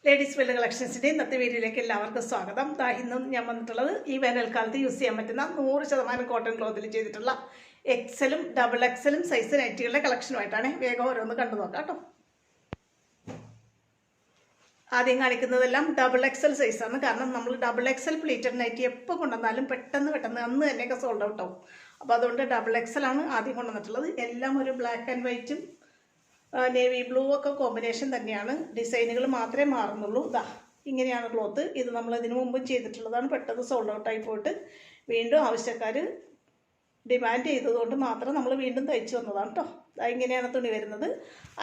Ladies wear കളക്ഷൻസിൻ്റെ ഇന്നത്തെ വീഡിയോയിലേക്ക് എല്ലാവർക്കും സ്വാഗതം. ഇന്നും ഞാൻ വന്നിട്ടുള്ളത് ഈ വേനൽക്കാലത്ത് യൂസ് ചെയ്യാൻ പറ്റുന്ന 100% കോട്ടൺ ക്ലോത്തിൽ ചെയ്തിട്ടുള്ള എക്സലും ഡബിൾ എക്സലും സൈസ് നൈറ്റികളുടെ കളക്ഷനുമായിട്ടാണ്. വേഗം ഓരോന്ന് കണ്ടു നോക്കാം കേട്ടോ. ആദ്യം കാണിക്കുന്നതെല്ലാം ഡബിൾ എക്സൽ സൈസാണ്. കാരണം നമ്മൾ ഡബിൾ എക്സൽ പ്ലീറ്റഡ് നൈറ്റി എപ്പോൾ കൊണ്ടുവന്നാലും പെട്ടെന്ന് അന്ന് തന്നെയൊക്കെ സോൾഡ് ഔട്ട് ആവും. അപ്പോൾ അതുകൊണ്ട് ഡബിൾ എക്സലാണ് ആദ്യം കൊണ്ടുവന്നിട്ടുള്ളത്. എല്ലാം ഒരു ബ്ലാക്ക് ആൻഡ് വൈറ്റും നേവി ബ്ലൂ ഒക്കെ കോമ്പിനേഷൻ തന്നെയാണ്. ഡിസൈനുകൾ മാത്രമേ മാറുന്നുള്ളൂ. ഇങ്ങനെയാണ് ക്ലോത്ത്. ഇത് നമ്മൾ ഇതിനു മുമ്പും ചെയ്തിട്ടുള്ളതാണ്. പെട്ടെന്ന് സോൾഡ് ഔട്ടായി പോയിട്ട് വീണ്ടും ആവശ്യക്കാർ ഡിമാൻഡ് ചെയ്തതുകൊണ്ട് മാത്രം നമ്മൾ വീണ്ടും തയ്ച്ചു വന്നതാണ് കേട്ടോ. ഇങ്ങനെയാണ് തുണി വരുന്നത്.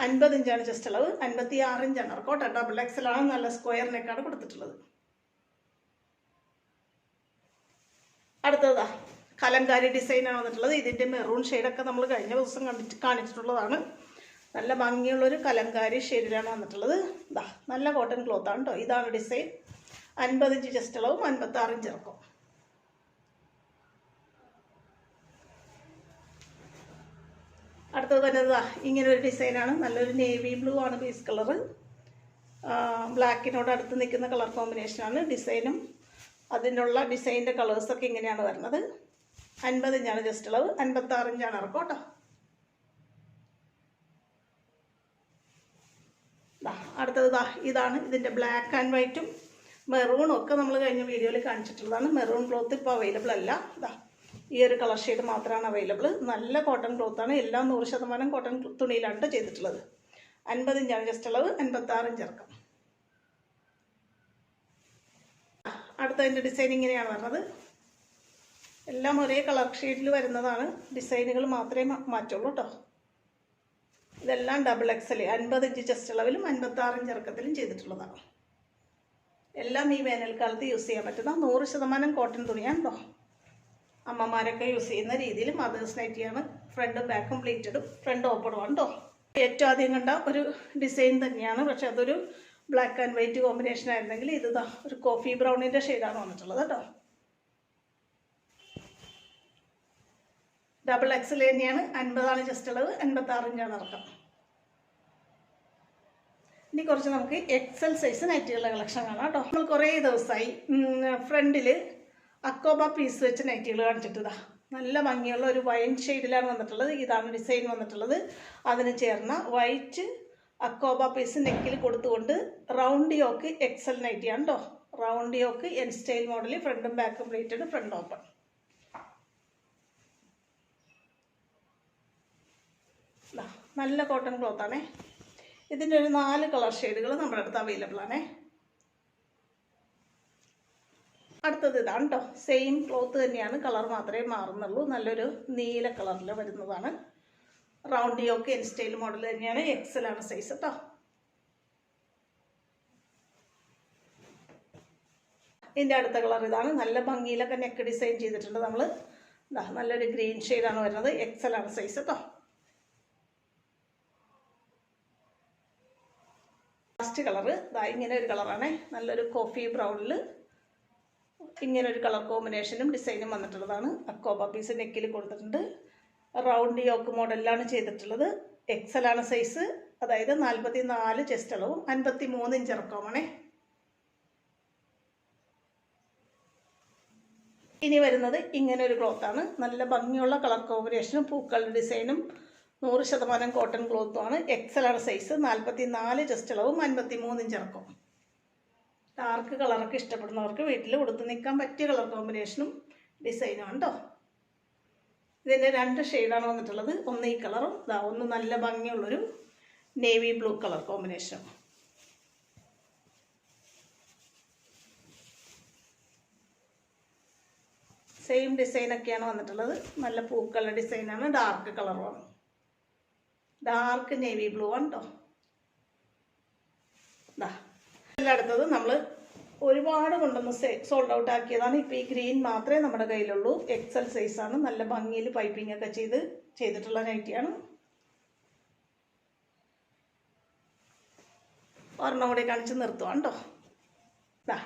50 ഇഞ്ചാണ് ജസ്റ്റ് അളവ്. 56 ഇഞ്ചാണ് ഇറക്കോട്ടെ. ഡബിൾ എക്സലാണ്. നല്ല സ്ക്വയർ നെക്കാണ് കൊടുത്തിട്ടുള്ളത്. അടുത്തതാ കലങ്കാരി ഡിസൈനാണ് വന്നിട്ടുള്ളത്. ഇതിൻ്റെ മെറൂൺ ഷെയ്ഡൊക്കെ നമ്മൾ കഴിഞ്ഞ ദിവസം കാണിച്ചിട്ടുള്ളതാണ്. നല്ല ഭംഗിയുള്ളൊരു കലങ്കാരി ഷെയ്ഡിലാണ് വന്നിട്ടുള്ളത്. നല്ല കോട്ടൺ ക്ലോത്താണ് കേട്ടോ. ഇതാണ് ഡിസൈൻ. 50 ഇഞ്ച് ജസ്റ്റ് അളവും 56 ഇഞ്ച് ഇറക്കും. അടുത്തത് തന്നെ ഇങ്ങനെ ഒരു ഡിസൈനാണ്. നല്ലൊരു നേവി ബ്ലൂ ആണ് ബേസ് കളറ്. ബ്ലാക്കിനോട് അടുത്ത് നിൽക്കുന്ന കളർ കോമ്പിനേഷനാണ്. ഡിസൈനും അതിനുള്ള ഡിസൈനിൻ്റെ കളേഴ്സൊക്കെ ഇങ്ങനെയാണ് വരുന്നത്. 50 ഇഞ്ചാണ് ജസ്റ്റ് അളവ്. 56 ഇഞ്ചാണ് ഇറക്കും കേട്ടോ. അടുത്തത് ഇതാണ്. ഇതിൻ്റെ ബ്ലാക്ക് ആൻഡ് വൈറ്റും മെറൂണും ഒക്കെ നമ്മൾ കഴിഞ്ഞ വീഡിയോയിൽ കാണിച്ചിട്ടുള്ളതാണ്. മെറൂൺ ക്ലോത്ത് ഇപ്പോൾ അവൈലബിൾ അല്ല. ഈ ഒരു കളർ ഷെയ്ഡ് മാത്രമാണ് അവൈലബിൾ. നല്ല കോട്ടൺ ക്ലോത്താണ്. എല്ലാം 100% കോട്ടൺ തുണിയിലാണ് ചെയ്തിട്ടുള്ളത്. 50 ഇഞ്ചാണ് ജസ്റ്റ് അളവ്. 56 ഇഞ്ച് ഇറക്കം. അടുത്തതിൻ്റെ ഡിസൈൻ ഇങ്ങനെയാണ് വരുന്നത്. എല്ലാം ഒരേ കളർ ഷെയ്ഡിൽ വരുന്നതാണ്. ഡിസൈനുകൾ മാത്രമേ മാറ്റുള്ളൂ കേട്ടോ. ഇതെല്ലാം ഡബിൾ എക്സൽ 50 ഇഞ്ച് ചെസ്റ്റ് അളവിലും 56 ഇഞ്ച് ഇറക്കത്തിലും ചെയ്തിട്ടുള്ളതാണ്. എല്ലാം ഈ വേനൽക്കാലത്ത് യൂസ് ചെയ്യാൻ പറ്റുന്ന 100% കോട്ടൺ തുണിയാണ് കേട്ടോ. അമ്മമാരൊക്കെ യൂസ് ചെയ്യുന്ന രീതിയിൽ മദേഴ്സ് നൈറ്റിയാണ്. ഫ്രണ്ടും ബാക്കും പ്ലീറ്റഡും ഫ്രണ്ട് ഓപ്പണുമാണ് കേട്ടോ. ഏറ്റവും ആദ്യം കണ്ട ഒരു ഡിസൈൻ തന്നെയാണ്. പക്ഷെ അതൊരു ബ്ലാക്ക് ആൻഡ് വൈറ്റ് കോമ്പിനേഷൻ ആയിരുന്നെങ്കിൽ ഇത് ഒരു കോഫി ബ്രൗണിൻ്റെ ഷെയ്ഡാണ് വന്നിട്ടുള്ളത് കേട്ടോ. ഡബിൾ എക്സൽ തന്നെയാണ്. 50 ജസ്റ്റ് അളവ്. 56 ഇഞ്ചാണ് ഇറക്കം. ഇനി കുറച്ച് നമുക്ക് എക്സൽ സൈസ് നൈറ്റികളുടെ കളക്ഷൻ കാണാം കേട്ടോ. നമ്മൾ കുറേ ദിവസമായി ഫ്രണ്ടിൽ അക്കോബ പീസ് വെച്ച് നൈറ്റികൾ കാണിച്ചിട്ട് നല്ല ഭംഗിയുള്ള ഒരു വൈൻ ഷെയ്ഡിലാണ് വന്നിട്ടുള്ളത്. ഇതാണ് ഡിസൈൻ വന്നിട്ടുള്ളത്. അതിന് ചേർന്ന വൈറ്റ് അക്കോബ പീസ് നെക്കിൽ കൊടുത്തുകൊണ്ട് റൗണ്ട് യോക്ക് എക്സൽ നൈറ്റിയാണ് കേട്ടോ. റൗണ്ട് യോക്ക് എൻ സ്റ്റൈൽ മോഡൽ. ഫ്രണ്ടും ബാക്കും പ്ലേറ്റഡ്. Front open. നല്ല കോട്ടൺ ക്ലോത്താണേ. ഇതിൻ്റെ ഒരു 4 കളർ ഷെയ്ഡുകൾ നമ്മുടെ അടുത്ത് അവൈലബിൾ ആണേ. അടുത്തത് ഇതാണ് കേട്ടോ. സെയിം ക്ലോത്ത് തന്നെയാണ്. കളർ മാത്രമേ മാറുന്നുള്ളൂ. നല്ലൊരു നീല കളറിൽ വരുന്നതാണ്. റൗണ്ട് യോക്ക് എൻ സ്റ്റൈൽ മോഡൽ തന്നെയാണ്. എക്സലാണ് സൈസ് കേട്ടോ. ഇതിൻ്റെ അടുത്ത കളർ ഇതാണ്. നല്ല ഭംഗിയിലൊക്കെ നെക്ക് ഡിസൈൻ ചെയ്തിട്ടുണ്ട് നമ്മൾ. നല്ലൊരു ഗ്രീൻ ഷെയ്ഡാണ് വരുന്നത്. എക്സലാണ് സൈസ് കേട്ടോ. ലാസ്റ്റ് കളറ് ഇങ്ങനെ ഒരു കളറാണ്. നല്ലൊരു കോഫി ബ്രൗണിൽ ഇങ്ങനെ ഒരു കളർ കോമ്പിനേഷനും ഡിസൈനും വന്നിട്ടുള്ളതാണ്. അക്കോബ പീസ് നെക്കിൽ കൊടുത്തിട്ടുണ്ട്. റൗണ്ട് യോക്ക് മോഡലിലാണ് ചെയ്തിട്ടുള്ളത്. എക്സലാണ് സൈസ്. അതായത് 44 ചെസ്റ്റ് അളവും 53 ഇഞ്ച് ഇറക്കവുമാണേ. ഇനി വരുന്നത് ഇങ്ങനെ ഒരു ക്ലോത്താണ്. നല്ല ഭംഗിയുള്ള കളർ കോമ്പിനേഷനും പൂക്കളുടെ ഡിസൈനും 100% കോട്ടൺ ക്ലോത്തുമാണ്. എക്സലാണ് സൈസ്. 44 ചെസ്റ്റ് അളവും 53 ഇഞ്ച് ഇറക്കും. ഡാർക്ക് കളറൊക്കെ ഇഷ്ടപ്പെടുന്നവർക്ക് വീട്ടിൽ ഉടുത്ത് നിൽക്കാൻ പറ്റിയ കളർ കോമ്പിനേഷനും ഡിസൈനുമാണ് കേട്ടോ. ഇതിൻ്റെ 2 ഷെയ്ഡാണ് വന്നിട്ടുള്ളത്. ഒന്ന് ഈ കളറും ഒന്ന് നല്ല ഭംഗിയുള്ളൊരു നേവി ബ്ലൂ കളർ കോമ്പിനേഷനും. സെയിം ഡിസൈനൊക്കെയാണ് വന്നിട്ടുള്ളത്. നല്ല പൂക്കളുടെ ഡിസൈനാണ്. ഡാർക്ക് കളറുമാണ്. ഡാർക്ക് നേവി ബ്ലൂ ആണ് കേട്ടോ. അടുത്തത് നമ്മൾ ഒരുപാട് കൊണ്ടൊന്ന് സോൾഡ് ഔട്ട് ആക്കിയതാണ്. ഇപ്പോൾ ഈ ഗ്രീൻ മാത്രമേ നമ്മുടെ കയ്യിലുള്ളൂ. എക്സൽ സൈസാണ്. നല്ല ഭംഗിയിൽ പൈപ്പിംഗ് ഒക്കെ ചെയ്തിട്ടുള്ള നൈറ്റിയാണ്. ഒരെണ്ണം കൂടി കാണിച്ച് നിർത്തുവാണ് കേട്ടോ.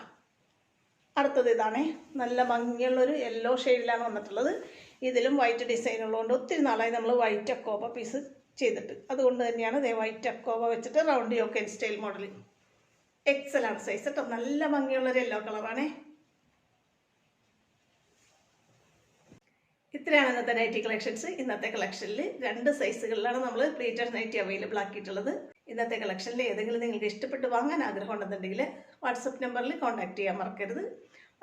അടുത്തത് ഇതാണേ. നല്ല ഭംഗിയുള്ളൊരു യെല്ലോ ഷെയ്ഡിലാണ് വന്നിട്ടുള്ളത്. ഇതിലും വൈറ്റ് ഡിസൈൻ ഉള്ളതുകൊണ്ട് ഒത്തിരി നാളായി നമ്മൾ വൈറ്റ് അക്കോബ പീസ് ചെയ്തിട്ട്. അതുകൊണ്ട് തന്നെയാണ് വൈറ്റ് അക്കോബ വെച്ചിട്ട് റൗണ്ട് യോക്ക് സ്റ്റൈൽ മോഡൽ എക്സലാണ് സൈസ് കേട്ടോ. നല്ല ഭംഗിയുള്ളൊരു യെല്ലോ കളറാണേ. ഇത്രയാണ് ഇന്നത്തെ നൈറ്റി കളക്ഷൻസ്. ഇന്നത്തെ കളക്ഷനിൽ 2 സൈസുകളിലാണ് നമ്മൾ പ്ലീറ്റഡ് നൈറ്റി അവൈലബിൾ ആക്കിയിട്ടുള്ളത്. ഇന്നത്തെ കളക്ഷനിൽ ഏതെങ്കിലും നിങ്ങൾക്ക് ഇഷ്ടപ്പെട്ട് വാങ്ങാൻ ആഗ്രഹം ഉണ്ടെന്നുണ്ടെങ്കിൽ വാട്സപ്പ് നമ്പറിൽ കോൺടാക്ട് ചെയ്യാൻ മറക്കരുത്.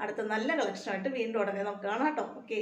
അടുത്ത നല്ല കളക്ഷനായിട്ട് വീണ്ടും ഉടനെ നമുക്ക് കാണാം കേട്ടോ. ഓക്കെ.